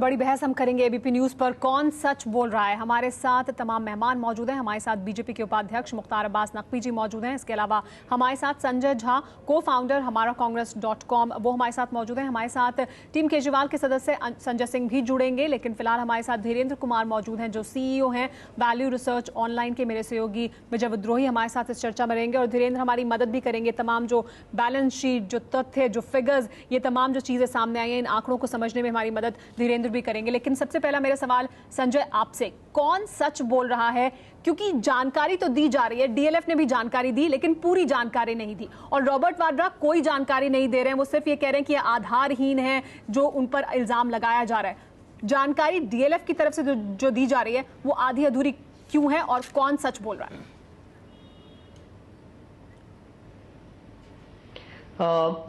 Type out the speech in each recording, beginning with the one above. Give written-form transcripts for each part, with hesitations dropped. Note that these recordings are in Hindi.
बड़ी बहस हम करेंगे एबीपी न्यूज पर, कौन सच बोल रहा है। हमारे साथ तमाम मेहमान मौजूद हैं। हमारे साथ बीजेपी के उपाध्यक्ष मुख्तार अब्बास नकवी जी मौजूद हैं। इसके अलावा हमारे साथ संजय झा, को फाउंडर हमारा कांग्रेस.com, वो हमारे साथ मौजूद हैं। हमारे साथ टीम केजरीवाल के सदस्य संजय सिंह भी जुड़ेंगे, लेकिन फिलहाल हमारे साथ धीरेन्द्र कुमार मौजूद हैं जो सीईओ हैं वैल्यू रिसर्च ऑनलाइन के। मेरे सहयोगी विजय विद्रोही हमारे साथ इस चर्चा में रहेंगे और धीरेन्द्र हमारी मदद भी करेंगे। तमाम जो बैलेंस शीट, जो तथ्य, जो फिगर्स, ये तमाम जो चीजें सामने आई हैं, इन आंकड़ों को समझने में हमारी मदद धीरेन्द्र भी करेंगे। लेकिन सबसे पहला मेरा सवाल संजय आपसे, कौन सच बोल रहा है? क्योंकि जानकारी तो दी जा रही है, डीएलएफ ने भी जानकारी दी, लेकिन पूरी जानकारी नहीं दी। और रॉबर्ट वाड्रा कोई जानकारी नहीं दे रहे हैं, वो सिर्फ ये कह रहे हैं कि ये आधारहीन है जो उन पर इल्जाम लगाया जा रहा है। जानकारी डीएलएफ की तरफ से जो दी जा रही है वो आधी अधूरी क्यों है और कौन सच बोल रहा है?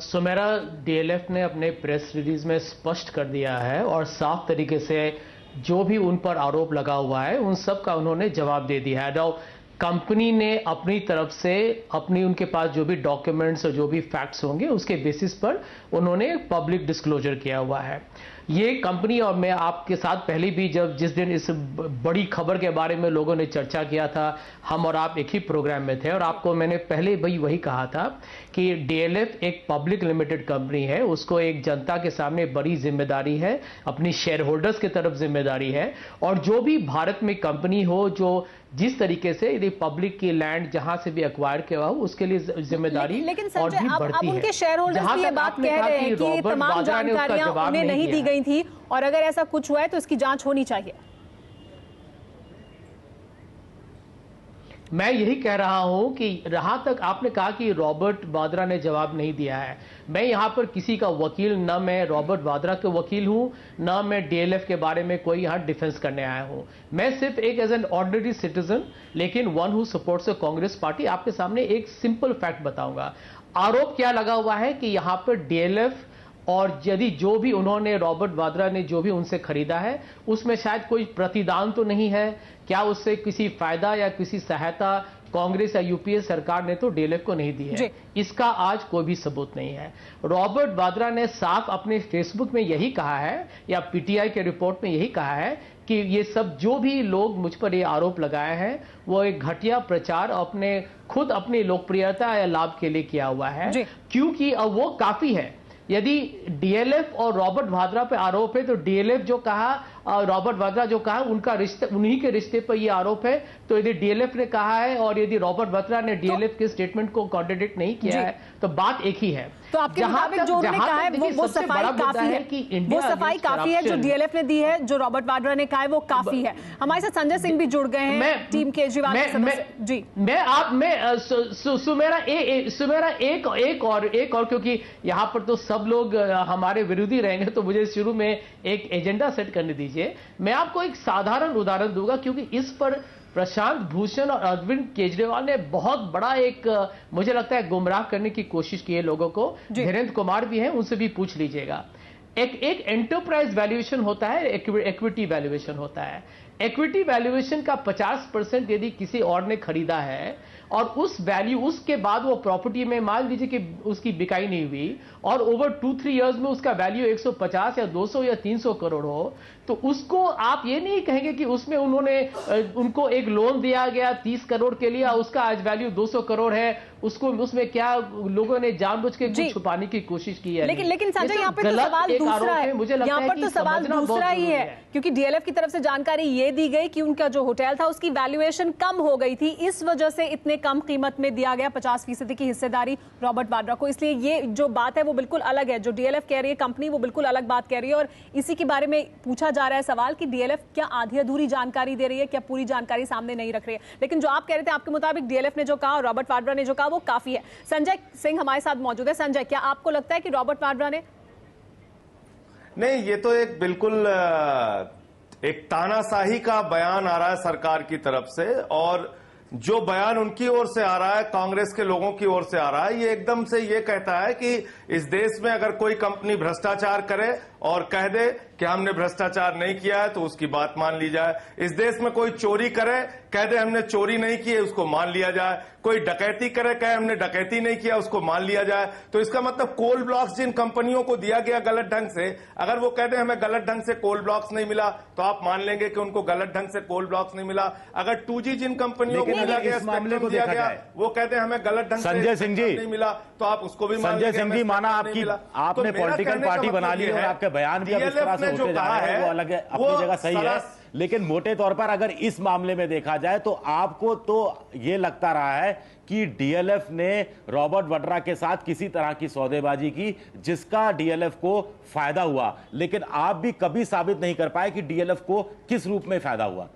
सुमेरा, डीएलएफ ने अपने प्रेस रिलीज में स्पष्ट कर दिया है और साफ तरीके से जो भी उन पर आरोप लगा हुआ है उन सब का उन्होंने जवाब दे दिया है। कंपनी ने अपनी तरफ से उनके पास जो भी डॉक्यूमेंट्स और जो भी फैक्ट्स होंगे उसके बेसिस पर उन्होंने पब्लिक डिस्क्लोजर किया हुआ है। ये कंपनी, और मैं आपके साथ पहले भी जिस दिन इस बड़ी खबर के बारे में लोगों ने चर्चा किया था, हम और आप एक ही प्रोग्राम में थे और आपको मैंने पहले भी वही कहा था कि डीएलएफ एक पब्लिक लिमिटेड कंपनी है, उसको एक जनता के सामने बड़ी जिम्मेदारी है, अपनी शेयर होल्डर्स की तरफ जिम्मेदारी है। और जो भी भारत में कंपनी हो जो जिस तरीके से यदि पब्लिक की लैंड जहां से भी एक्वायर किया हो उसके लिए जिम्मेदारी और भी बढ़ती है। उनके शेयर होल्डर्स भी ये बात कह रहे हैं कि तमाम जानकारियां उन्हें नहीं दी गई थी और अगर ऐसा कुछ हुआ है तो इसकी जांच होनी चाहिए। मैं यही कह रहा हूं कि जहां तक आपने कहा कि रॉबर्ट वाड्रा ने जवाब नहीं दिया है, मैं यहां पर किसी का वकील, न मैं रॉबर्ट वाड्रा के वकील हूं, न मैं डीएलएफ के बारे में कोई यहां डिफेंस करने आया हूं। मैं सिर्फ एक एज एन ऑर्डिनरी सिटीजन, लेकिन one who supports the Congress party, आपके सामने एक सिंपल फैक्ट बताऊंगा। आरोप क्या लगा हुआ है कि यहां पर डीएलएफ और यदि जो भी उन्होंने, रॉबर्ट वाड्रा ने जो भी उनसे खरीदा है उसमें शायद कोई प्रतिदान तो नहीं है, क्या उससे किसी फायदा या किसी सहायता कांग्रेस या यूपीए सरकार ने तो डीएलएफ को नहीं दी है, इसका आज कोई भी सबूत नहीं है। रॉबर्ट वाड्रा ने साफ अपने फेसबुक में यही कहा है या पीटीआई के रिपोर्ट में यही कहा है कि ये सब जो भी लोग मुझ पर ये आरोप लगाए हैं वो एक घटिया प्रचार अपनी लोकप्रियता या लाभ के लिए किया हुआ है, क्योंकि अब वो काफी है। यदि डीएलएफ और रॉबर्ट वाड्रा पे आरोप है तो डीएलएफ जो कहा, रॉबर्ट वाड्रा जो कहा, उनका रिश्ते, उन्हीं के रिश्ते पर ये आरोप है। तो यदि डीएलएफ ने कहा है और यदि रॉबर्ट वाड्रा ने डीएलएफ के स्टेटमेंट को कॉन्ट्रडिक्ट नहीं किया है तो बात एक ही है। तो आपके मुताबिक जो उन्होंने कहा है वो सफाई काफी है, वो सफाई काफी है जो डीएलएफ ने दी है, जो रॉबर्ट वाड्रा ने कहा है वो काफी है। हमारे साथ संजय सिंह भी जुड़ गए हैं, टीम केजरीवाल के सदस्य। जी, सुमेरा एक और क्योंकि यहाँ पर तो सब लोग हमारे विरोधी रहेंगे तो मुझे शुरू में एक एजेंडा सेट करने दीजिए। मैं आपको एक साधारण उदाहरण दूंगा क्योंकि इस पर प्रशांत भूषण और अरविंद केजरीवाल ने बहुत बड़ा एक, मुझे लगता है, गुमराह करने की कोशिश की है लोगों को। धीरेन्द्र कुमार भी हैं, उनसे भी पूछ लीजिएगा। एक एंटरप्राइज वैल्यूएशन होता है, इक्विटी वैल्यूएशन होता है। इक्विटी वैल्यूएशन का 50% यदि किसी और ने खरीदा है और उसके बाद वो प्रॉपर्टी में मान लीजिए कि उसकी बिकाई नहीं हुई और ओवर 2-3 इयर्स में उसका वैल्यू 150 या 200 या 300 करोड़ हो, तो उसको आप ये नहीं कहेंगे कि उसमें उनको एक लोन दिया गया 30 करोड़ के लिए, उसका आज वैल्यू 200 करोड़ है, उसमें क्या लोगों ने जानबूझ के कुछ छुपाने की कोशिश की है। लेकिन संजय, यहाँ पे तो सवाल दूसरा है, यहाँ पर तो सवाल दूसरा ही है, क्योंकि डीएलएफ की तरफ से जानकारी ये दी गई कि उनका जो होटल था उसकी वैल्यूएशन कम हो गई थी, इस वजह से इतने कम कीमत में दिया गया 50% की हिस्सेदारी रॉबर्ट वाड्रा को। इसलिए ये जो बात है वो बिल्कुल अलग है, जो डीएलएफ कह रही है कंपनी वो बिल्कुल अलग बात कह रही है। और इसी के बारे में पूछा जा रहा है सवाल कि डीएलएफ क्या आधी अधूरी जानकारी दे रही है, क्या पूरी जानकारी सामने नहीं रख रही है। लेकिन जो आप कह रहे थे, आपके मुताबिक डीएलएफ ने जो कहा और रॉबर्ट वाड्रा ने जो कहा वो काफी है। संजय सिंह हमारे साथ मौजूद है। संजय, क्या आपको लगता है कि रॉबर्ट वाड्रा ने? नहीं, ये तो एक बिल्कुल एक तानाशाही का बयान आ रहा है सरकार की तरफ से, और जो बयान उनकी ओर से आ रहा है, कांग्रेस के लोगों की ओर से आ रहा है, ये एकदम से ये कहता है कि इस देश में अगर कोई कंपनी भ्रष्टाचार करे और कह दे कि हमने भ्रष्टाचार नहीं किया है तो उसकी बात मान ली जाए। इस देश में कोई चोरी करे, कह दे हमने चोरी नहीं की है, उसको मान लिया जाए। कोई डकैती करे, कहे हमने डकैती नहीं किया, उसको मान लिया जाए। तो इसका मतलब कोल ब्लॉक्स जिन कंपनियों को दिया गया गलत ढंग से, अगर वो कह दे हमें गलत ढंग से कोल ब्लॉक्स नहीं मिला तो आप मान लेंगे कि उनको गलत ढंग से कोल ब्लॉक्स नहीं मिला। अगर 2G जिन कंपनियों को दिया गया, मामले को दिया देखा गया, जाए, वो कहते हैं हमें गलत ढंग से संजय सिंह जी नहीं मिला तो आप उसको भी मान संजय लेंगे सिंह जी, हमें माना नहीं आपकी मिला। आपने तो मेरा पॉलिटिकल कहने का पार्टी मतलब बना ली ये और है, आपके बयान भी अब इस DLF तरह से ने जो होते जा कहा रहे हैं, वो अलग है, वो अपनी जगह सही है। सरास- लेकिन मोटे तौर पर अगर इस मामले में देखा जाए तो आपको तो ये लगता रहा है कि डीएलएफ ने रॉबर्ट वड्रा के साथ किसी तरह की सौदेबाजी की जिसका डीएलएफ को फायदा हुआ, लेकिन आप भी कभी साबित नहीं कर पाए कि डीएलएफ को किस रूप में फायदा हुआ।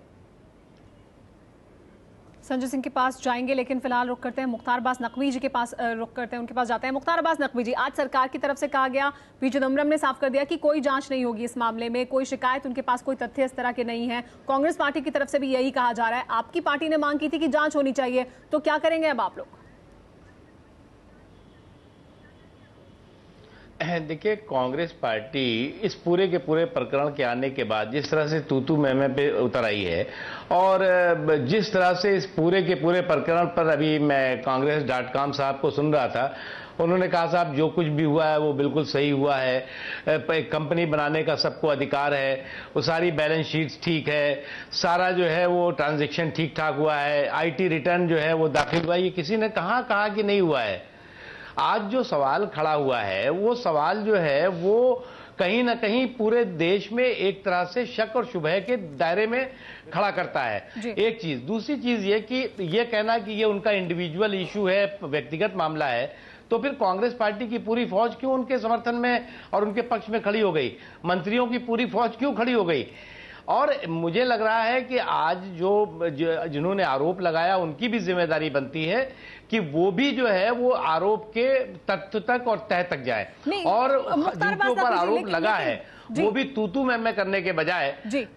संजय सिंह के पास जाएंगे, लेकिन फिलहाल रुक करते हैं मुख्तार अब्बास नकवी जी के पास, रुक करते हैं उनके पास जाते हैं। मुख्तार अब्बास नकवी जी, आज सरकार की तरफ से कहा गया, पी चिदम्बरम ने साफ कर दिया कि कोई जांच नहीं होगी इस मामले में, कोई शिकायत उनके पास, कोई तथ्य इस तरह के नहीं है। कांग्रेस पार्टी की तरफ से भी यही कहा जा रहा है। आपकी पार्टी ने मांग की थी कि जांच होनी चाहिए, तो क्या करेंगे अब आप लोग? देखिए, कांग्रेस पार्टी इस पूरे के पूरे प्रकरण के आने के बाद जिस तरह से तूतू मैमे पे उतर आई है और जिस तरह से इस पूरे के पूरे प्रकरण पर अभी मैं कांग्रेस.com साहब को सुन रहा था, उन्होंने कहा साहब जो कुछ भी हुआ है वो बिल्कुल सही हुआ है, एक कंपनी बनाने का सबको अधिकार है, वो सारी बैलेंस शीट्स ठीक है, सारा जो है वो ट्रांजैक्शन ठीक ठाक हुआ है, आईटी रिटर्न जो है वो दाखिल हुआ है। ये किसी ने कहा कि नहीं हुआ है। आज जो सवाल खड़ा हुआ है वो सवाल जो है वो कहीं ना कहीं पूरे देश में एक तरह से शक और शुबह के दायरे में खड़ा करता है। एक चीज, दूसरी चीज ये कि ये कहना कि ये उनका इंडिविजुअल इशू है, व्यक्तिगत मामला है, तो फिर कांग्रेस पार्टी की पूरी फौज क्यों उनके समर्थन में और उनके पक्ष में खड़ी हो गई? मंत्रियों की पूरी फौज क्यों खड़ी हो गई? और मुझे लग रहा है कि आज जिन्होंने आरोप लगाया उनकी भी जिम्मेदारी बनती है कि वो भी जो है वो आरोप के तथ्य तक और तह तक जाए, और जिनके ऊपर आरोप लगा है वो भी तूतू मैमे करने के बजाय जी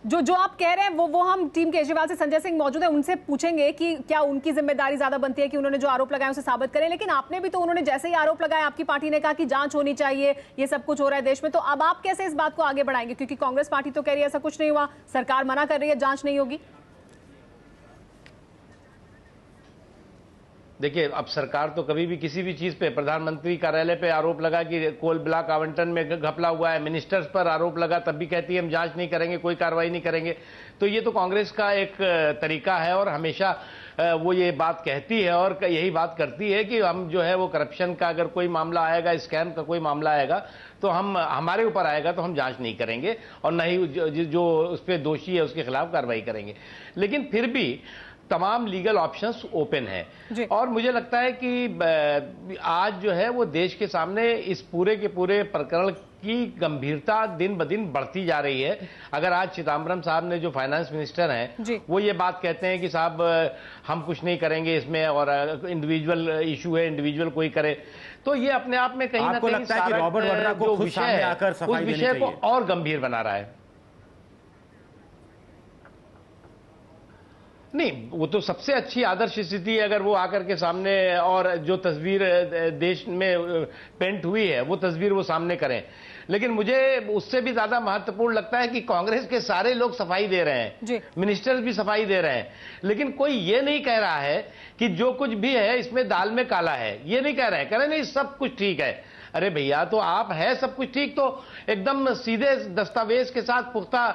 जो आप कह रहे हैं वो हम टीम केजरीवाल से संजय सिंह मौजूद है, उनसे पूछेंगे कि क्या उनकी जिम्मेदारी ज्यादा बनती है कि उन्होंने जो आरोप लगाए उसे साबित करें। लेकिन आपने भी तो, उन्होंने जैसे ही आरोप लगाया आपकी पार्टी ने कहा कि जांच होनी चाहिए, ये सब कुछ हो रहा है देश में, तो अब आप कैसे इस बात को आगे बढ़ाएंगे? क्योंकि कांग्रेस पार्टी तो कह रही है ऐसा कुछ नहीं हुआ, सरकार मना कर रही है जांच नहीं होगी। देखिए, अब सरकार तो कभी भी किसी भी चीज पे, प्रधानमंत्री कार्यालय पे आरोप लगा कि कोल ब्लॉक आवंटन में घपला हुआ है, मिनिस्टर्स पर आरोप लगा तब भी कहती है हम जांच नहीं करेंगे, कोई कार्रवाई नहीं करेंगे। तो ये तो कांग्रेस का एक तरीका है और हमेशा वो ये बात कहती है और यही बात करती है कि हम जो है वो करप्शन का अगर कोई मामला आएगा, स्कैम का कोई मामला आएगा तो हम हमारे ऊपर आएगा तो हम जांच नहीं करेंगे और न ही जो उस पर दोषी है उसके खिलाफ कार्रवाई करेंगे। लेकिन फिर भी तमाम लीगल ऑप्शंस ओपन है और मुझे लगता है कि आज जो है वो देश के सामने इस पूरे के पूरे प्रकरण की गंभीरता दिन ब दिन बढ़ती जा रही है। अगर आज चिदम्बरम साहब ने, जो फाइनेंस मिनिस्टर हैं, वो ये बात कहते हैं कि साहब हम कुछ नहीं करेंगे इसमें और इंडिविजुअल इशू है, इंडिविजुअल कोई करे, तो ये अपने आप में कहीं ना कहीं सारा रॉबर्ट वड्रा को जो विषय है उस विषय को और गंभीर बना रहा है। नहीं, वो तो सबसे अच्छी आदर्श स्थिति है अगर वो आकर के सामने और जो तस्वीर देश में पेंट हुई है वो तस्वीर वो सामने करें। लेकिन मुझे उससे भी ज्यादा महत्वपूर्ण लगता है कि कांग्रेस के सारे लोग सफाई दे रहे हैं, मिनिस्टर्स भी सफाई दे रहे हैं, लेकिन कोई ये नहीं कह रहा है कि जो कुछ भी है इसमें दाल में काला है, ये नहीं कह रहे हैं। कह रहे नहीं सब कुछ ठीक है। अरे भैया, तो आप है सब कुछ ठीक तो एकदम सीधे दस्तावेज के साथ, पुख्ता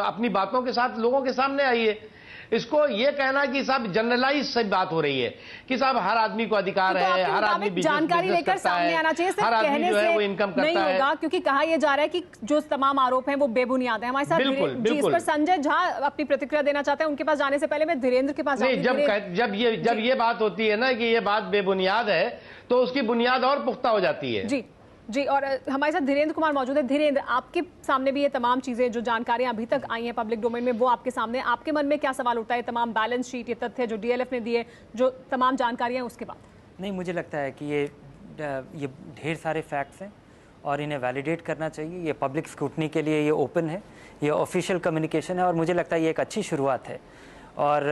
अपनी बातों के साथ लोगों के सामने आइए। इसको ये कहना कि साहब जनरलाइज से बात हो रही है कि साहब हर आदमी को अधिकार है, हर आदमी जानकारी लेकर सामने आना चाहिए, हर आदमी जो है वो इनकम करता नहीं होगा, क्योंकि कहा यह जा रहा है कि जो तमाम आरोप हैं वो बेबुनियाद है। हमारे साथ इस पर संजय झा अपनी प्रतिक्रिया देना चाहते हैं। उनके पास जाने से पहले मैं धीरेन्द्र के पास नहीं, जब ये बात होती है ना कि ये बात बेबुनियाद है तो उसकी बुनियाद और पुख्ता हो जाती है। जी, और हमारे साथ धीरेन्द्र कुमार मौजूद है। धीरेन्द्र, आपके सामने भी ये तमाम चीजें, जो जानकारियां अभी तक आई हैं पब्लिक डोमेन में, वो आपके सामने, आपके मन में क्या सवाल उठता है? तमाम बैलेंस शीट, ये तथ्य जो डीएलएफ ने दिए, जो तमाम जानकारियां, उसके बाद? नहीं, मुझे लगता है कि ये ढेर सारे फैक्ट्स हैं और इन्हें वैलिडेट करना चाहिए। ये पब्लिक स्क्रूटनी के लिए ये ओपन है, ये ऑफिशियल कम्युनिकेशन है और मुझे लगता है ये एक अच्छी शुरुआत है। और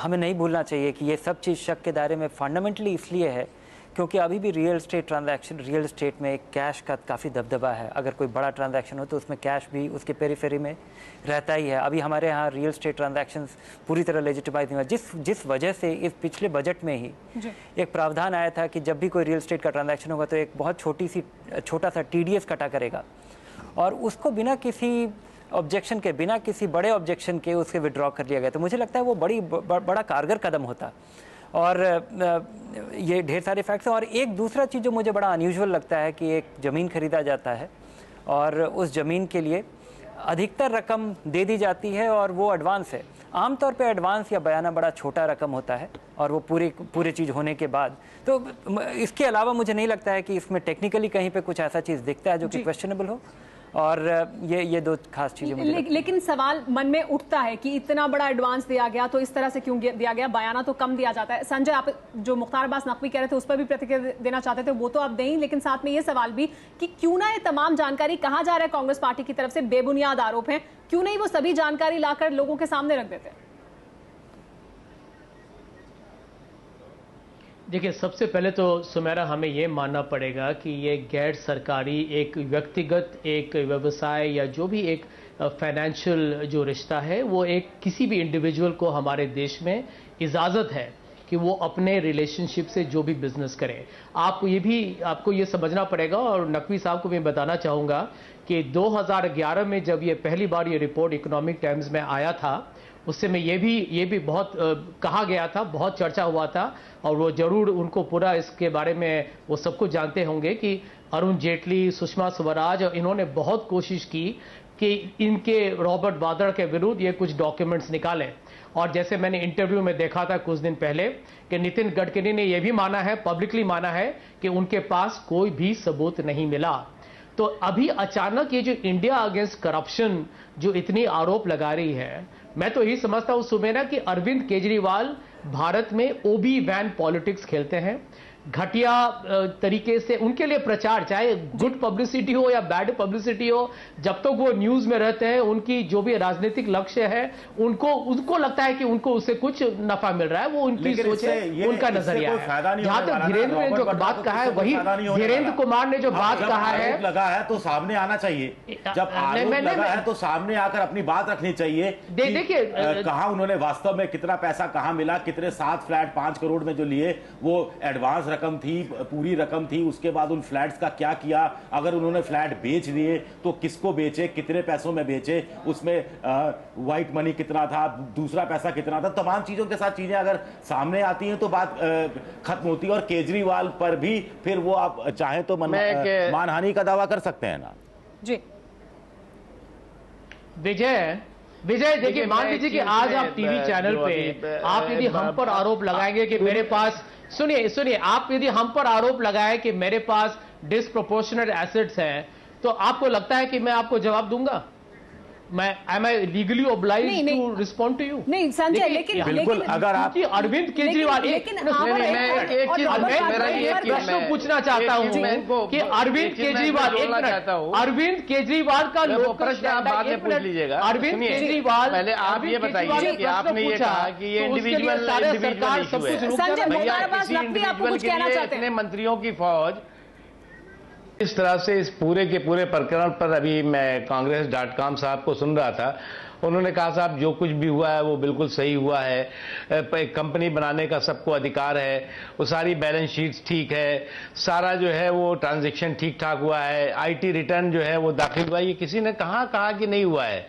हमें नहीं भूलना चाहिए कि ये सब चीज़ शक के दायरे में फंडामेंटली इसलिए है क्योंकि अभी भी रियल एस्टेट में कैश का काफ़ी दबदबा है। अगर कोई बड़ा ट्रांजैक्शन हो तो उसमें कैश भी उसके पेरीफेरी में रहता ही है। अभी हमारे यहाँ रियल एस्टेट ट्रांजैक्शंस पूरी तरह लेजिटिमाइज नहीं हुआ, जिस वजह से इस पिछले बजट में ही एक प्रावधान आया था कि जब भी कोई रियल एस्टेट का ट्रांजैक्शन होगा तो एक बहुत छोटा सा TDS कटा करेगा, और उसको बिना किसी ऑब्जेक्शन के, बिना किसी बड़े ऑब्जेक्शन के उसके विड्रॉ कर लिया गया। तो मुझे लगता है वो बड़ा कारगर कदम होता। और ये ढेर सारे फैक्ट्स हैं। और एक दूसरा चीज़ जो मुझे बड़ा अनयूजुअल लगता है कि एक ज़मीन खरीदा जाता है और उस ज़मीन के लिए अधिकतर रकम दे दी जाती है और वो एडवांस है। आमतौर पे एडवांस या बयाना बड़ा छोटा रकम होता है और वो पूरी चीज़ होने के बाद। तो इसके अलावा मुझे नहीं लगता है कि इसमें टेक्निकली कहीं पे कुछ ऐसा चीज़ दिखता है जो कि क्वेश्चनेबल हो। और ये दो खास चीजें मुझे लेकिन सवाल मन में उठता है कि इतना बड़ा एडवांस दिया गया तो इस तरह से क्यों दिया गया? बयाना तो कम दिया जाता है। संजय, आप जो मुख्तार अब्बास नकवी कह रहे थे उस पर भी प्रतिक्रिया देना चाहते थे, वो तो आप दें, लेकिन साथ में ये सवाल भी कि क्यों ना ये तमाम जानकारी, कहा जा रहा है कांग्रेस पार्टी की तरफ से बेबुनियाद आरोप है, क्यों नहीं वो सभी जानकारी लाकर लोगों के सामने रख देते? देखिए, सबसे पहले तो सुमेरा हमें ये मानना पड़ेगा कि ये गैर सरकारी एक व्यक्तिगत एक व्यवसाय या जो भी एक फाइनेंशियल जो रिश्ता है वो एक किसी भी इंडिविजुअल को हमारे देश में इजाज़त है कि वो अपने रिलेशनशिप से जो भी बिजनेस करे। आपको ये समझना पड़ेगा। और नकवी साहब को मैं बताना चाहूँगा कि 2011 में जब ये पहली बार ये रिपोर्ट इकोनॉमिक टाइम्स में आया था, उससे में ये भी बहुत कहा गया था, बहुत चर्चा हुआ था। और वो जरूर उनको पूरा इसके बारे में वो सब कुछ जानते होंगे कि अरुण जेटली, सुषमा स्वराज, और इन्होंने बहुत कोशिश की कि इनके रॉबर्ट वाड्रा के विरुद्ध ये कुछ डॉक्यूमेंट्स निकालें। और जैसे मैंने इंटरव्यू में देखा था कुछ दिन पहले कि नितिन गडकरी ने यह भी माना है, पब्लिकली माना है, कि उनके पास कोई भी सबूत नहीं मिला। तो अभी अचानक ये जो इंडिया अगेंस्ट करप्शन जो इतनी आरोप लगा रही है, मैं तो यही समझता हूं सुमेरा कि अरविंद केजरीवाल भारत में ओबी वैन पॉलिटिक्स खेलते हैं। घटिया तरीके से उनके लिए प्रचार, चाहे गुड पब्लिसिटी हो या बैड पब्लिसिटी हो, जब तक वो न्यूज में रहते हैं, उनकी जो भी राजनीतिक लक्ष्य है उनको लगता है कि उनको उससे कुछ नफा मिल रहा है। वो उनकी सोच है, उनका नजरिया है। जहां तक धीरेन्द्र ने जो बात कहा है, वही धीरेन्द्र कुमार ने जो बात कहा है, लगा है तो सामने आना चाहिए। जब आरोप लगा है तो सामने आकर अपनी बात रखनी चाहिए। देखिए, कहा उन्होंने वास्तव में कितना पैसा कहां मिला, कितने 7 फ्लैट 5 करोड़ में जो लिए वो एडवांस रकम थी, पूरी रकम थी, उसके बाद उन फ्लैट्स का क्या किया, अगर उन्होंने फ्लैट बेच दिए तो किसको बेचे, कितने पैसों में बेचे, उसमें व्हाइट मनी कितना था, दूसरा पैसा कितना था, तमाम चीजों के साथ चीजें अगर सामने आती हैं तो बात खत्म होती है। और केजरीवाल पर भी फिर वो आप चाहे तो मानहानि का दावा कर सकते हैं ना जी। विजय देखिए, मान लीजिए कि आज आप टीवी चैनल पे आप यदि हम पर आरोप लगाएंगे कि मेरे पास, सुनिए, आप यदि हम पर आरोप लगाए कि मेरे पास डिसप्रोपोर्शनेट एसेट्स हैं, तो आपको लगता है कि मैं आपको जवाब दूंगा? am I legally obliged to respond to you? नहीं संजय, लेकिन बिल्कुल, अगर आप अरविंद केजरीवाल, प्रश्न पूछना चाहता हूँ कि अरविंद केजरीवाल, अरविंद केजरीवाल का लोग प्रश्न आप बाद में पूछ लीजिएगा। अरविंद केजरीवाल, पहले आप ये बताइए कि आपने ये कहा कि ये इंडिविजुअल इशू है, भैया किसी इंडिविजुअल के लिए इतने मंत्रियों की फौज इस तरह से इस पूरे के पूरे प्रकरण पर अभी मैं कांग्रेस.com साहब को सुन रहा था। उन्होंने कहा साहब जो कुछ भी हुआ है वो बिल्कुल सही हुआ है, कंपनी बनाने का सबको अधिकार है, वो सारी बैलेंस शीट्स ठीक है, सारा जो है वो ट्रांजैक्शन ठीक ठाक हुआ है, आईटी रिटर्न जो है वो दाखिल हुआ है। ये किसी ने कहा कि नहीं हुआ है?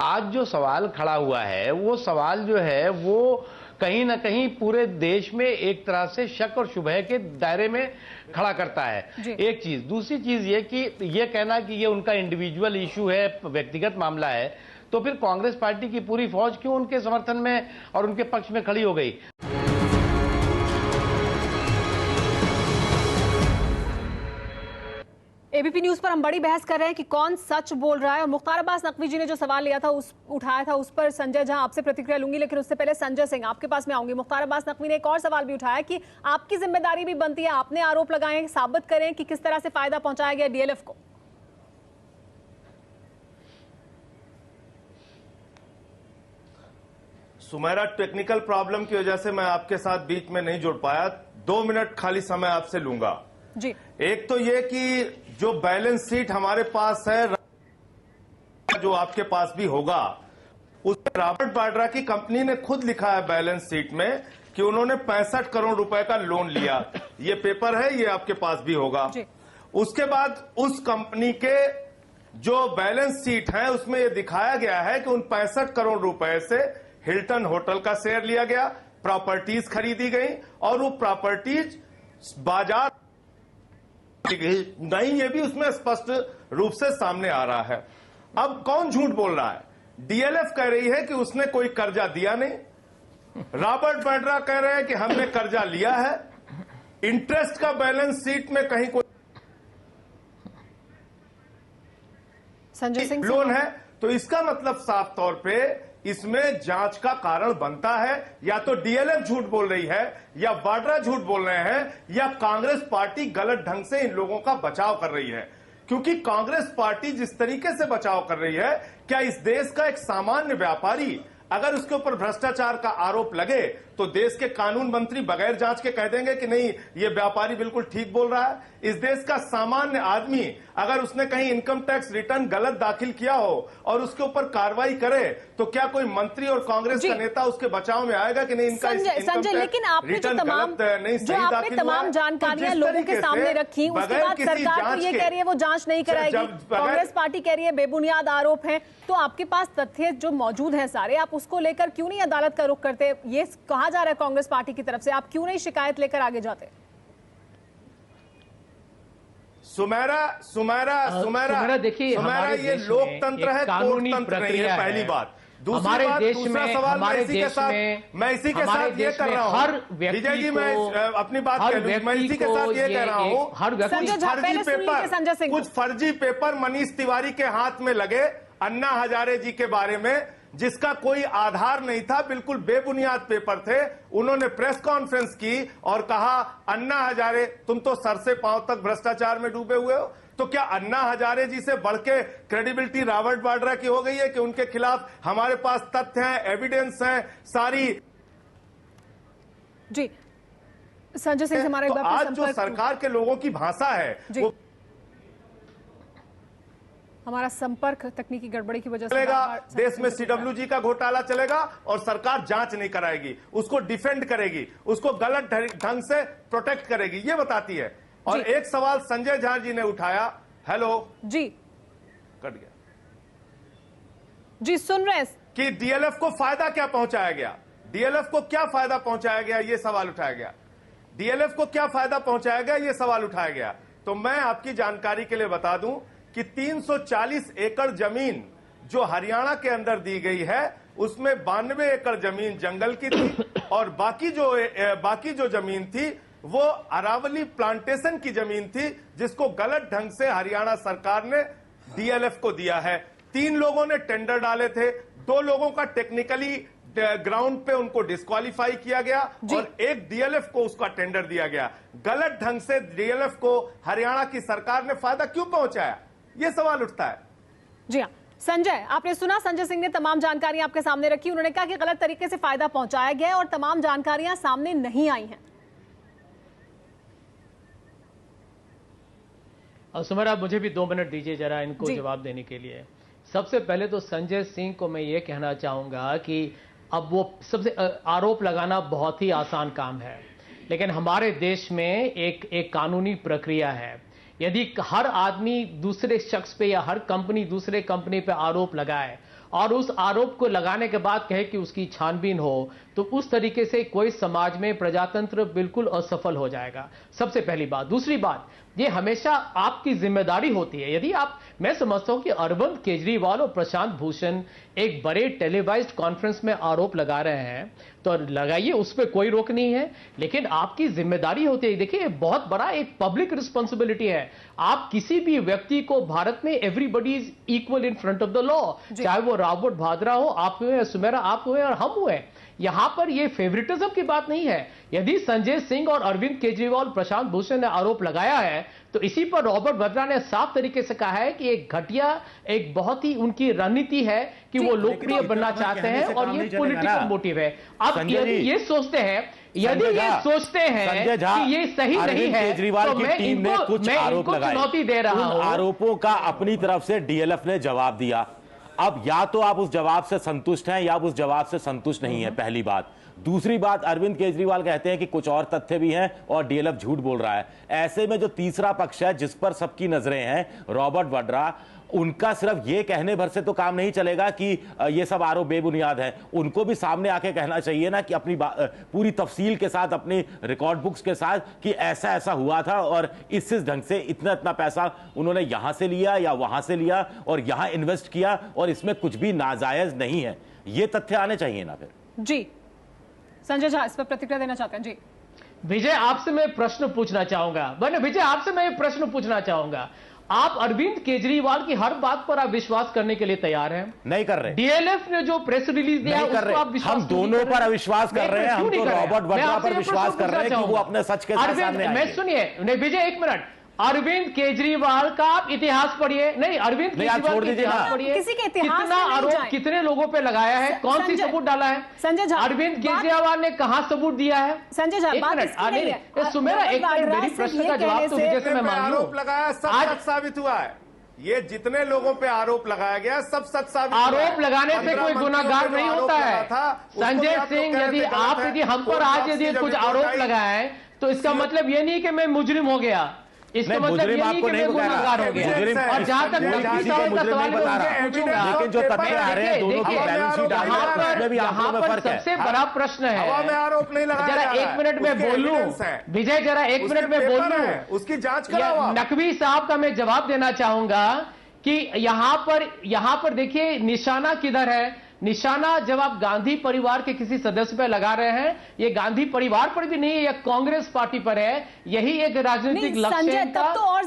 आज जो सवाल खड़ा हुआ है वो सवाल जो है वो कहीं ना कहीं पूरे देश में एक तरह से शक और शुबह के दायरे में खड़ा करता है। एक चीज, दूसरी चीज ये कि ये कहना कि ये उनका इंडिविजुअल इशू है, व्यक्तिगत मामला है, तो फिर कांग्रेस पार्टी की पूरी फौज क्यों उनके समर्थन में और उनके पक्ष में खड़ी हो गई? एबीपी न्यूज पर हम बड़ी बहस कर रहे हैं कि कौन सच बोल रहा है। और मुख्तार अब्बास नकवी जी ने जो सवाल लिया था, उठाया था, उस पर संजय झा आपसे प्रतिक्रिया लूंगी, लेकिन उससे पहले संजय सिंह आपके पास में आऊंगी। मुख्तार अब्बास नकवी ने एक और सवाल भी उठाया कि आपकी जिम्मेदारी भी बनती है, आपने आरोप लगाए, साबित करें कि किस तरह से फायदा पहुंचाया गया डीएलएफ को। सुमेरा, टेक्निकल प्रॉब्लम की वजह से मैं आपके साथ बीच में नहीं जुड़ पाया। 2 मिनट खाली समय आपसे लूंगा जी। एक तो ये कि जो बैलेंस शीट हमारे पास है, जो आपके पास भी होगा, उसमें रॉबर्ट वाड्रा की कंपनी ने खुद लिखा है बैलेंस शीट में कि उन्होंने 65 करोड़ रुपए का लोन लिया। ये पेपर है, ये आपके पास भी होगा। उसके बाद उस कंपनी के जो बैलेंस शीट है उसमें यह दिखाया गया है कि उन 65 करोड़ रुपए से हिल्टन होटल का शेयर लिया गया, प्रॉपर्टीज खरीदी गई और वो प्रॉपर्टीज बाजार नहीं, ये भी उसमें स्पष्ट रूप से सामने आ रहा है। अब कौन झूठ बोल रहा है? डीएलएफ कह रही है कि उसने कोई कर्जा दिया नहीं, रॉबर्ट वाड्रा कह रहे हैं कि हमने कर्जा लिया है, इंटरेस्ट का बैलेंस शीट में कहीं कोई संजय सिंह लोन है। तो इसका मतलब साफ तौर पे इसमें जांच का कारण बनता है। या तो डीएलएफ झूठ बोल रही है, या वाड्रा झूठ बोल रहे हैं, या कांग्रेस पार्टी गलत ढंग से इन लोगों का बचाव कर रही है। क्योंकि कांग्रेस पार्टी जिस तरीके से बचाव कर रही है, क्या इस देश का एक सामान्य व्यापारी अगर उसके ऊपर भ्रष्टाचार का आरोप लगे तो देश के कानून मंत्री बगैर जांच के कह देंगे कि नहीं, ये व्यापारी बिल्कुल ठीक बोल रहा है? इस देश का सामान्य आदमी अगर उसने कहीं इनकम टैक्स रिटर्न गलत दाखिल किया हो और उसके ऊपर कार्रवाई करे तो क्या कोई मंत्री और कांग्रेस का नेता उसके बचाव में आएगा कि नहीं इनका संजय, लेकिन आपने जो तमाम जानकारियां लोगों के सामने रखी, उसके बाद सरकार तो ये कह रही है वो जांच नहीं कराएगी, कांग्रेस पार्टी कह रही है बेबुनियाद आरोप है, तो आपके पास तथ्य जो मौजूद है सारे, आप उसको लेकर क्यों नहीं अदालत का रुख करते? ये कहा जा रहा है कांग्रेस पार्टी की तरफ से, आप क्यों नहीं शिकायत लेकर आगे जाते? सुमेरा देखिए, सुमेरा, ये लोकतंत्र है, कोर्टतंत्र नहीं है, पहली बात। हमारे देश में, हमारे देश में मैं इसी के साथ ये कर रहा हूँ, हर व्यक्ति जी मैं अपनी बात कह लूं, मैं इसी के साथ ये कह रहा हूँ, हर व्यक्ति कुछ फर्जी पेपर मनीष तिवारी के हाथ में लगे अन्ना हजारे जी के बारे में, जिसका कोई आधार नहीं था, बिल्कुल बेबुनियाद पेपर थे। उन्होंने प्रेस कॉन्फ्रेंस की और कहा अन्ना हजारे तुम तो सर से पांव तक भ्रष्टाचार में डूबे हुए हो। तो क्या अन्ना हजारे जी से बढ़ के क्रेडिबिलिटी रॉबर्ट वाड्रा की हो गई है कि उनके खिलाफ हमारे पास तथ्य हैं, एविडेंस हैं सारी? जी संजय सिंह हमारे तो आज जो सरकार के लोगों की भाषा है वो हमारा संपर्क तकनीकी गड़बड़ी की वजह से चलेगा, देश में सीडब्ल्यूजी का घोटाला चलेगा और सरकार जांच नहीं कराएगी, उसको डिफेंड करेगी, उसको गलत ढंग से प्रोटेक्ट करेगी, ये बताती है। और एक सवाल संजय झा जी ने उठाया, हेलो जी, कट गया जी, सुन रहे हैं कि डीएलएफ को फायदा क्या पहुंचाया गया, डीएलएफ को क्या फायदा पहुंचाया गया, ये सवाल उठाया गया। डीएलएफ को क्या फायदा पहुंचाया गया, ये सवाल उठाया गया। तो मैं आपकी जानकारी के लिए बता दूं कि 340 एकड़ जमीन जो हरियाणा के अंदर दी गई है, उसमें 92 एकड़ जमीन जंगल की थी और बाकी जो जमीन थी वो अरावली प्लांटेशन की जमीन थी, जिसको गलत ढंग से हरियाणा सरकार ने डीएलएफ को दिया है। 3 लोगों ने टेंडर डाले थे, 2 लोगों का टेक्निकली ग्राउंड पे उनको डिस्क्वालीफाई किया गया और एक डीएलएफ को उसका टेंडर दिया गया। गलत ढंग से डीएलएफ को हरियाणा की सरकार ने फायदा क्यों पहुंचाया, ये सवाल उठता है। जी हाँ संजय, आपने सुना संजय सिंह ने तमाम जानकारियां आपके सामने रखी। उन्होंने कहा कि गलत तरीके से फायदा पहुंचाया गया है और तमाम जानकारियां सामने नहीं आई हैं। और सुमेरा, मुझे भी 2 मिनट दीजिए जरा इनको जवाब देने के लिए। सबसे पहले तो संजय सिंह को मैं ये कहना चाहूंगा कि अब वो सबसे आरोप लगाना बहुत ही आसान काम है, लेकिन हमारे देश में एक कानूनी प्रक्रिया है। यदि हर आदमी दूसरे शख्स पे या हर कंपनी दूसरे कंपनी पे आरोप लगाए और उस आरोप को लगाने के बाद कहे कि उसकी छानबीन हो, तो उस तरीके से कोई समाज में प्रजातंत्र बिल्कुल असफल हो जाएगा। सबसे पहली बात। दूसरी बात, ये हमेशा आपकी जिम्मेदारी होती है। यदि मैं समझता हूं कि अरविंद केजरीवाल और प्रशांत भूषण एक बड़े टेलीवाइज्ड कॉन्फ्रेंस में आरोप लगा रहे हैं तो लगाइए, उस पर कोई रोक नहीं है, लेकिन आपकी जिम्मेदारी होती है। देखिए, बहुत बड़ा एक पब्लिक रिस्पॉन्सिबिलिटी है। आप किसी भी व्यक्ति को, भारत में everybody is equal in front of the law, चाहे वो रॉबर्ट वाड्रा हो, आप हुए, सुमेरा आप हुए और हम हुए। यहां पर ये फेवरेटिज्म की बात नहीं है। यदि संजय सिंह और अरविंद केजरीवाल, प्रशांत भूषण ने आरोप लगाया है तो इसी पर रॉबर्ट वाड्रा ने साफ तरीके से कहा है कि एक घटिया, एक बहुत ही उनकी रणनीति है कि वो लोकप्रिय बनना चाहते हैं और ये पॉलिटिकल मोटिव है। अब यदि ये सोचते हैं कि ये सही नहीं है केजरीवाल तो की मैं टीम ने कुछ आरोप लगाए, चुनौती दे रहा हूं। आरोपों का अपनी तरफ से डीएलएफ ने जवाब दिया। अब या तो आप उस जवाब से संतुष्ट हैं या आप उस जवाब से संतुष्ट नहीं है, पहली बात। दूसरी बात, अरविंद केजरीवाल कहते हैं कि कुछ और तथ्य भी हैं और डीएलएफ झूठ बोल रहा है। ऐसे में जो तीसरा पक्ष है जिस पर सबकी नजरें हैं, रॉबर्ट वाड्रा, उनका सिर्फ ये कहने भर से तो काम नहीं चलेगा कि ये सब आरोप बेबुनियाद है। उनको भी सामने आके कहना चाहिए ना कि अपनी पूरी तफसील के साथ, अपनी रिकॉर्ड बुक्स के साथ, कि ऐसा ऐसा हुआ था और इस ढंग से इतना इतना पैसा उन्होंने यहां से लिया या वहां से लिया और यहां इन्वेस्ट किया और इसमें कुछ भी नाजायज नहीं है। ये तथ्य आने चाहिए ना। फिर जी संजय झा इस पर प्रतिक्रिया देना चाहते हैं। जी विजय, आपसे मैं प्रश्न पूछना चाहूंगा। विजय, आपसे मैं प्रश्न पूछना चाहूंगा, आप अरविंद केजरीवाल की हर बात पर आप विश्वास करने के लिए तैयार हैं? नहीं कर रहे। डीएलएफ ने जो प्रेस रिलीज दिया है उसको आप विश्वास हम दोनों पर अविश्वास कर रहे हैं। हम तो रॉबर्ट वाड्रा पर विश्वास कर रहे हैं कि वो अपने सच के साथ सामने आएंगे। मैं सुनिए विजय, एक मिनट। अरविंद केजरीवाल का आप इतिहास पढ़िए। नहीं, अरविंद केजरीवाल का इतिहास पढ़िए। किसी के इतिहास कितना आरोप कितने लोगों पे लगाया है, कौन सी सबूत डाला है? संजय झा, अरविंद केजरीवाल ने कहां सबूत दिया है? संजय झा, एक मिनट, सुमेरा, एक मिनट, मेरी प्रश्न का जवाब तो विजय से मैं मांग लूं। आरोप लगाया, सब सच साबित हुआ है। ये जितने लोगों पे आरोप लगाया गया सब सच साबित। आरोप लगाने से कोई गुनाहगार नहीं होता है। संजय सिंह, यदि हम पर आज यदि कुछ आरोप लगाए तो इसका मतलब ये नहीं कि मैं मुजरिम हो गया, इसका मतलब ये नहीं कि मैं गुनाहगार हो गया। और जहां तक नकवी साहब का सवाल लेकिन जो तथ्य आ रहे हैं दोनों की बैलेंस शीट आ रही है, यहाँ पर सबसे बड़ा प्रश्न है, आरोप नहीं लगाया, जरा एक मिनट में बोल लूं विजय, जरा एक मिनट में बोल लूं, उसकी जांच कराओ। नकवी साहब का मैं जवाब देना चाहूंगा कि यहां पर देखिए निशाना किधर है। निशाना जब आप गांधी परिवार के किसी सदस्य पर लगा रहे हैं, ये गांधी परिवार पर भी नहीं है, यह कांग्रेस पार्टी पर है। यही एक राजनीतिक लक्ष्य था।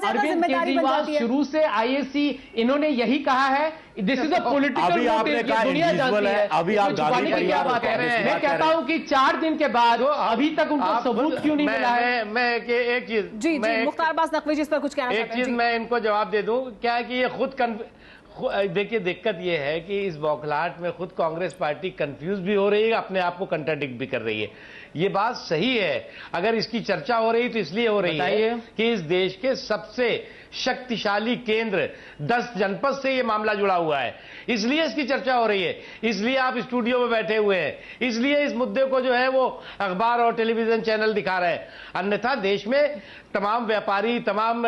अरविंद केजरीवाल शुरू से आईएसी, इन्होंने यही कहा है, this is a political motive, दुनिया जानती है। अभी आप गांधी परिवार बात कह रहे हैं। मैं कहता हूं कि 4 दिन के बाद अभी तक उनको सबूत क्यों नहीं मिला है? मैं एक चीज, जी मुख्तार अब्बास नकवी जी इस पर कुछ कहना चाहते हैं? एक चीज मैं इनको जवाब दे दूं, क्या है कि ये खुद देखिए, दिक्कत ये है कि इस बौखलाहट में खुद कांग्रेस पार्टी कंफ्यूज भी हो रही है, अपने आप को कंट्राडिक्ट भी कर रही है। ये बात सही है, अगर इसकी चर्चा हो रही तो इसलिए हो रही है कि इस देश के सबसे शक्तिशाली केंद्र 10 जनपद से ये मामला जुड़ा हुआ है, इसलिए इसकी चर्चा हो रही है, इसलिए आप स्टूडियो में बैठे हुए हैं, इसलिए इस मुद्दे को जो है वो अखबार और टेलीविजन चैनल दिखा रहे हैं। अन्यथा देश में तमाम व्यापारी, तमाम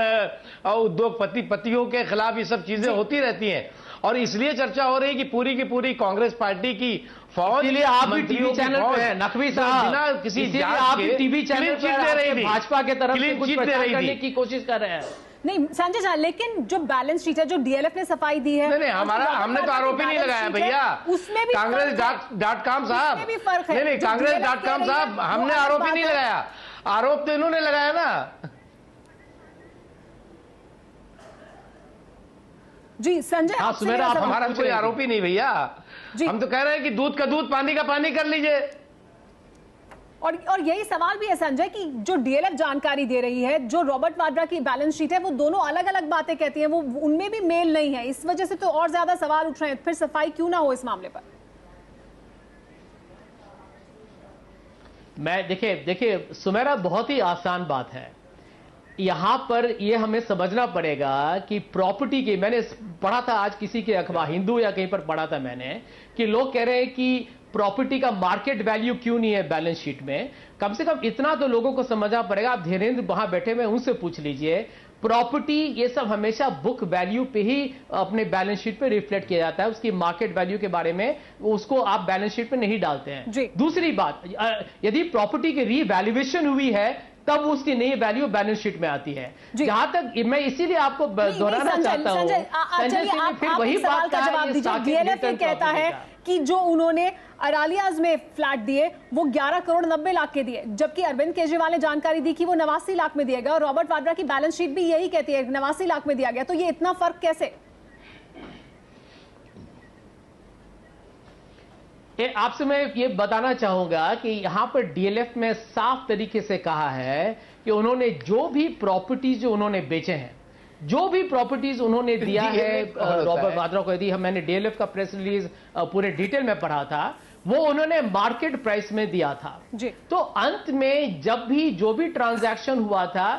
उद्योगपतियों के खिलाफ ये सब चीजें होती रहती हैं और इसलिए चर्चा हो रही है कि पूरी की पूरी कांग्रेस पार्टी की फौज, इसलिए आप भी टीवी चैनल पे हैं नकवी साहब, बिना किसी जांच आप भी टीवी चैनल पे भाजपा के तरफ से कुछ प्रचार करने की कोशिश कर रहे हैं। नहीं संजय झा, लेकिन जो बैलेंस शीट है, जो डीएलएफ ने सफाई दी है, नहीं हमने तो आरोप ही नहीं लगाया भैया, उसमें भी कांग्रेस.com साहब, नहीं कांग्रेस.com साहब, हमने आरोप ही नहीं लगाया, आरोप तो इन्होंने लगाया ना। जी संजय, हमारा कोई आरोप ही नहीं भैया, हम तो कह रहे हैं कि दूध का दूध, पानी का पानी कर लीजिए। और यही सवाल भी है संजय कि जो डीएलएफ जानकारी दे रही है, जो रॉबर्ट वाड्रा की बैलेंस शीट है, वो दोनों अलग अलग बातें कहती हैं, वो उनमें भी मेल नहीं है। इस वजह से तो और ज्यादा सवाल उठ रहे हैं। फिर सफाई क्यों ना हो इस मामले पर? मैं देखिए सुमेरा, बहुत ही आसान बात है। यहां पर यह हमें समझना पड़ेगा कि प्रॉपर्टी की, मैंने पढ़ा था आज किसी के अखबार हिंदू या कहीं पर पढ़ा था मैंने, कि लोग कह रहे हैं कि प्रॉपर्टी का मार्केट वैल्यू क्यों नहीं है बैलेंस शीट में। कम से कम इतना तो लोगों को समझना पड़ेगा। आप धीरेन्द्र वहां बैठे हुए उनसे पूछ लीजिए, प्रॉपर्टी ये सब हमेशा बुक वैल्यू पे ही अपने बैलेंस शीट पे रिफ्लेक्ट किया जाता है, उसकी मार्केट वैल्यू के बारे में उसको आप बैलेंस शीट पे नहीं डालते हैं। दूसरी बात, यदि प्रॉपर्टी की रीवैल्यूएशन हुई है तब उसकी नई वैल्यू बैलेंस शीट में आती है। जहां तक मैं इसीलिए आपको दोहराना चाहता हूं, संजय आप वही बात का जवाब दीजिए। डीएलएफ ये कहता है कि जो उन्होंने अरालियाज में फ्लैट दिए वो 11 करोड़ 90 लाख के दिए, जबकि अरविंद केजरीवाल ने जानकारी दी कि वो 89 लाख में दिया गया, और रॉबर्ट वाड्रा की बैलेंस शीट भी यही कहती है 89 लाख में दिया गया। तो ये इतना फर्क कैसे? आपसे मैं ये बताना चाहूंगा कि यहां पर डीएलएफ में साफ तरीके से कहा है कि उन्होंने जो भी प्रॉपर्टीज जो उन्होंने बेचे हैं, जो भी प्रॉपर्टीज उन्होंने दिया है रॉबर्ट वाड्रा को, यदि मैंने डीएलएफ का प्रेस रिलीज पूरे डिटेल में पढ़ा था, वो उन्होंने मार्केट प्राइस में दिया था जी। तो अंत में जब भी जो भी ट्रांजैक्शन हुआ था,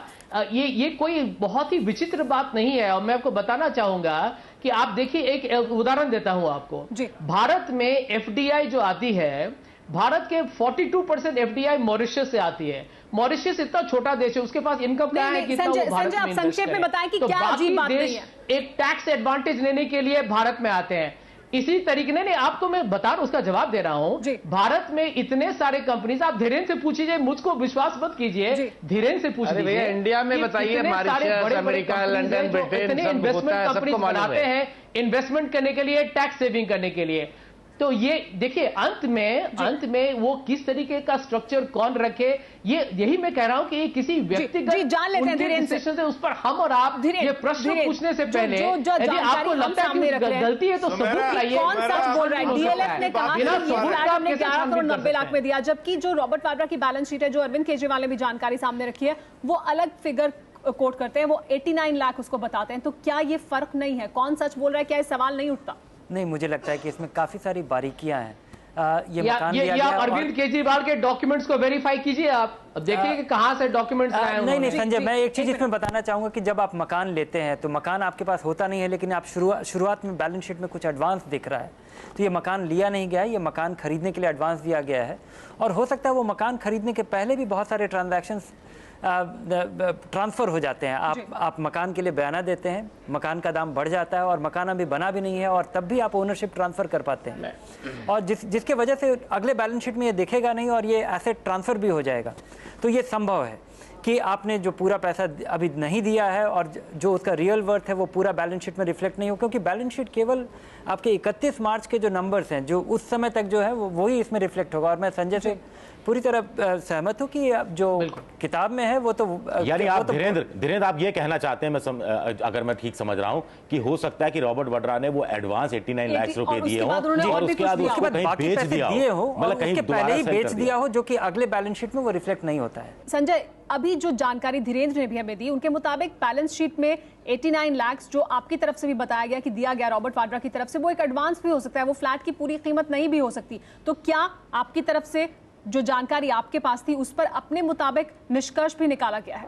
ये कोई बहुत ही विचित्र बात नहीं है। और मैं आपको बताना चाहूंगा कि आप देखिए, एक उदाहरण देता हूं आपको जी। भारत में एफडीआई जो आती है, भारत के 42% एफडीआई मॉरिशस से आती है। मॉरिशस इतना छोटा देश है, उसके पास इनकम क्या है, कितना वो भारत में आप संक्षेप में बताएं कि तो क्या बाकी अजीब बात नहीं देश है। एक टैक्स एडवांटेज लेने के लिए भारत में आते हैं। इसी तरीके ने आपको मैं बता रहा, उसका जवाब दे रहा हूं। भारत में इतने सारे कंपनीज, आप धीरेन्द्र से पूछिए, मुझको विश्वास मत कीजिए, धीरेन्द्र से पूछ लीजिए। इंडिया में बताइए, Mauritius, America, London, Britain, investment companies बनाते हैं इन्वेस्टमेंट करने के लिए, टैक्स सेविंग करने के लिए। तो ये देखिए, अंत में वो किस तरीके का स्ट्रक्चर कौन रखे, यही मैं कह रहा हूं कि ये किसी व्यक्तिगत जान लेते हैं धीरेन्द्र से, उस पर हम और आप ये प्रश्न पूछने से पहले यदि आपको लगता है कि गलती है तो सबूत लाइए। कौन सच बोल रहा है? डीएलएफ ने कहा कि ये फ्लैट हमने 11 करोड़ 90 लाख में दिया, जबकि जो रॉबर्ट वाड्रा की बैलेंस शीट है, जो अरविंद केजरीवाल ने भी जानकारी सामने रखी है, वो अलग फिगर कोट करते हैं, वो 89 लाख उसको बताते हैं। तो क्या ये फर्क नहीं है? कौन सच बोल रहा है? क्या ये सवाल नहीं उठता? नहीं, मुझे लगता है कि इसमें काफी सारी बारीकियां हैं। ये अरविंद केजरीवाल के डॉक्यूमेंट्स को वेरीफाई कीजिए, आप अब देखिए कि कहां से डॉक्यूमेंट्स आए हैं। नहीं संजय, मैं एक चीज इसमें बताना चाहूंगा कि जब आप मकान लेते हैं तो मकान आपके पास होता नहीं है, लेकिन आप शुरुआत में बैलेंस शीट में कुछ एडवांस दिख रहा है, तो ये मकान लिया नहीं गया है, ये मकान खरीदने के लिए एडवांस दिया गया है। और हो सकता है वो मकान खरीदने के पहले भी बहुत सारे ट्रांजैक्शंस ट्रांसफ़र हो जाते हैं। आप मकान के लिए बयाना देते हैं, मकान का दाम बढ़ जाता है और मकान अभी बना भी नहीं है, और तब भी आप ओनरशिप ट्रांसफ़र कर पाते हैं, और जिसके वजह से अगले बैलेंस शीट में ये दिखेगा नहीं और ये एसेट ट्रांसफ़र भी हो जाएगा। तो ये संभव है कि आपने जो पूरा पैसा अभी नहीं दिया है और जो उसका रियल वर्थ है वो पूरा बैलेंस शीट में रिफ्लेक्ट नहीं हो, क्योंकि बैलेंस शीट केवल आपके 31 मार्च के जो नंबर्स हैं, जो उस समय तक जो है वो ही इसमें रिफ्लेक्ट होगा। और मैं संजय से पूरी तरह सहमत हूं कि जो किताब में है वो तो यानी आप धीरेन्द्र आप ये कहना चाहते हैं, अगर मैं ठीक समझ रहा हूं, कि हो सकता है कि रॉबर्ट वाड्रा ने वो एडवांस 89 लाख रुपए दिए हों और उसके बाद उसको कहीं बेच दिया हो, मतलब कहीं पहले ही बेच दिया हो, जो कि अगले बैलेंस शीट में वो रिफ्लेक्ट नहीं होता है। संजय, अभी जो जानकारी धीरेन्द्र ने भी हमें दी, उनके मुताबिक बैलेंस शीट में 89 लाख जो आपकी तरफ से भी बताया गया कि दिया गया रॉबर्ट वाड्रा की तरफ से, वो एक एडवांस भी हो सकता है, वो फ्लैट की पूरी कीमत नहीं भी हो सकती। तो क्या आपकी तरफ से जो जानकारी आपके पास थी उस पर अपने मुताबिक निष्कर्ष भी निकाला गया है?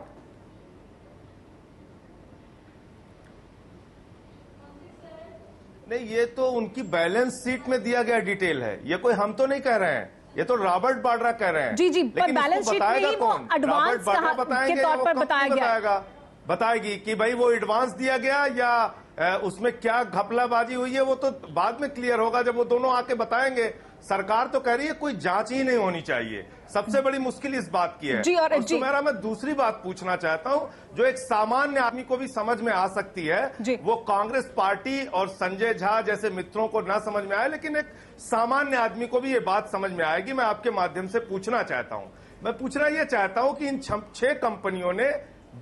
नहीं, ये तो उनकी बैलेंस शीट में दिया गया डिटेल है, ये कोई हम तो नहीं कह रहे हैं, ये तो रॉबर्ट वाड्रा कह रहे हैं। जी, पर बैलेंस शीट में ही वो एडवांस के तौर पर बताया गया, बताएगी कि भाई वो एडवांस दिया गया या उसमें क्या घपलाबाजी हुई है, वो तो बाद में क्लियर होगा जब वो दोनों आके बताएंगे। सरकार तो कह रही है कोई जांच ही नहीं होनी चाहिए, सबसे बड़ी मुश्किल इस बात की है। और सुमेरा, मैं दूसरी बात पूछना चाहता हूं, जो एक सामान्य आदमी को भी समझ में आ सकती है, वो कांग्रेस पार्टी और संजय झा जैसे मित्रों को ना समझ में आए, लेकिन एक सामान्य आदमी को भी ये बात समझ में आएगी। मैं आपके माध्यम से पूछना चाहता हूं, मैं पूछना यह चाहता हूं कि इन 6 कंपनियों ने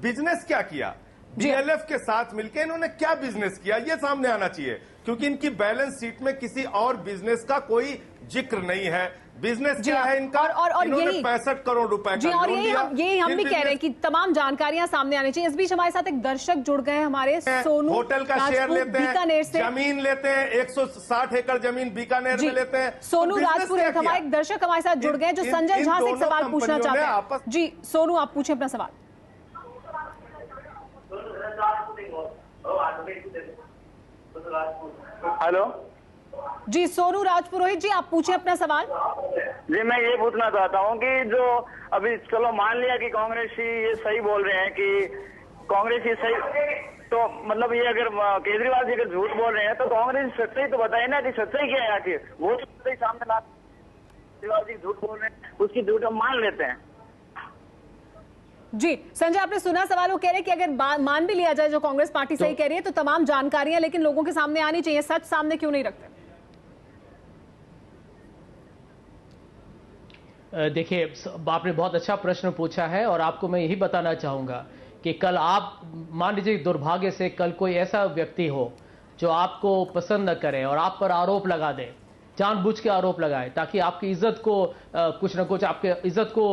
बिजनेस क्या किया, डीएलएफ के साथ मिलकर इन्होंने क्या बिजनेस किया, ये सामने आना चाहिए, क्योंकि इनकी बैलेंस शीट में किसी और बिजनेस का कोई जिक्र नहीं है। बिजनेस क्या है इनका, और इन्होंने 65 करोड़ रुपए का और यही हम भी कह रहे हैं कि तमाम जानकारियां सामने आनी चाहिए। इस बीच हमारे साथ एक दर्शक जुड़ गए हमारे, सोनू, होटल का शेयर लेते हैं, बीकानेर से जमीन लेते हैं, 160 एकड़ जमीन बीकानेर में लेते हैं। सोनू राजपुर, हमारे एक दर्शक हमारे साथ जुड़ गए जो संजय झा से एक सवाल पूछना चाहते हैं। जी सोनू, आप पूछे अपना सवाल। हेलो जी, सोनू राजपुरोहित जी, आप पूछे अपना सवाल। जी, मैं ये पूछना चाहता हूँ कि जो अभी चलो मान लिया कि कांग्रेस ही ये सही बोल रहे हैं कि कांग्रेस ही सही, तो मतलब ये अगर केजरीवाल जी अगर झूठ बोल रहे हैं तो कांग्रेस सच्चाई तो बताए ना कि सच्चाई क्या है आखिर, वो सच्चाई सामने ला, केजरीवाल जी झूठ बोल रहे हैं उसकी झूठ हम मान लेते हैं। जी संजय, आपने सुना सवाल, वो कह रहे हैं कि अगर मान भी लिया जाए जो कांग्रेस पार्टी सही कह रही है तो तमाम जानकारियां लेकिन लोगों के सामने आनी चाहिए, सच सामने क्यों नहीं रखते? देखिए, आपने बहुत अच्छा प्रश्न पूछा है और आपको मैं यही बताना चाहूंगा कि कल आप मान लीजिए दुर्भाग्य से कल कोई ऐसा व्यक्ति हो जो आपको पसंद न करे और आप पर आरोप लगा दे, जानबूझ के आरोप लगाए ताकि आपकी इज्जत को कुछ ना कुछ आपके इज्जत को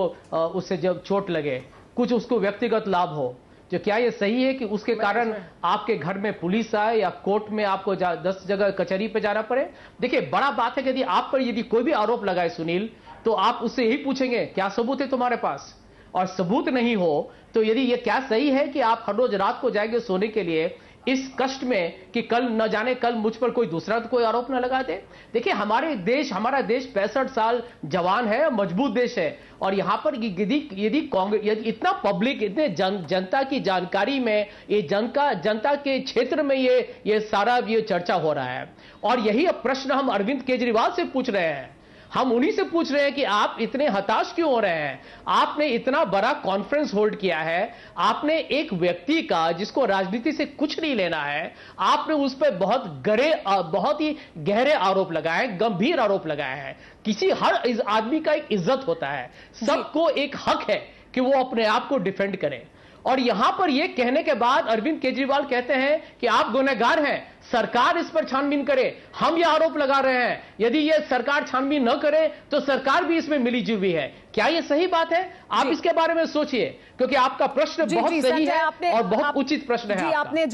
उससे जब चोट लगे, कुछ उसको व्यक्तिगत लाभ हो। जो क्या ये सही है कि उसके कारण आपके घर में पुलिस आए या कोर्ट में आपको 10 जगह कचहरी पे जाना पड़े? देखिए, बड़ा बात है कि यदि आप पर यदि कोई भी आरोप लगाए सुनील, तो आप उससे यही पूछेंगे क्या सबूत है तुम्हारे पास, और सबूत नहीं हो तो यदि ये क्या सही है कि आप हर रोज रात को जाएंगे सोने के लिए इस कष्ट में कि कल न जाने कल मुझ पर कोई दूसरा तो कोई आरोप न लगा दे। देखिए, हमारा देश 65 साल जवान है, मजबूत देश है, और यहां पर यदि कांग्रेस इतना पब्लिक, इतने जनता की जानकारी में, ये जनता के क्षेत्र में ये सारा ये चर्चा हो रहा है, और यही अब प्रश्न हम अरविंद केजरीवाल से पूछ रहे हैं। हम उन्हीं से पूछ रहे हैं कि आप इतने हताश क्यों हो रहे हैं? आपने इतना बड़ा कॉन्फ्रेंस होल्ड किया है, आपने एक व्यक्ति का जिसको राजनीति से कुछ नहीं लेना है, आपने उस पर बहुत ही गहरे आरोप लगाए, गंभीर आरोप लगाए हैं। हर आदमी का एक इज्जत होता है, सबको एक हक है कि वो अपने आप को डिफेंड करे, और यहां पर यह कहने के बाद अरविंद केजरीवाल कहते हैं कि आप गुनहगार हैं, सरकार इस पर छानबीन करे। हम यह आरोप लगा रहे हैं, यदि यह सरकार छानबीन न करे तो सरकार भी इसमें मिली जुली है। क्या यह सही बात है? आप इसके बारे में सोचिए, क्योंकि आपका प्रश्न बहुत सही है और बहुत उचित प्रश्न है आपका।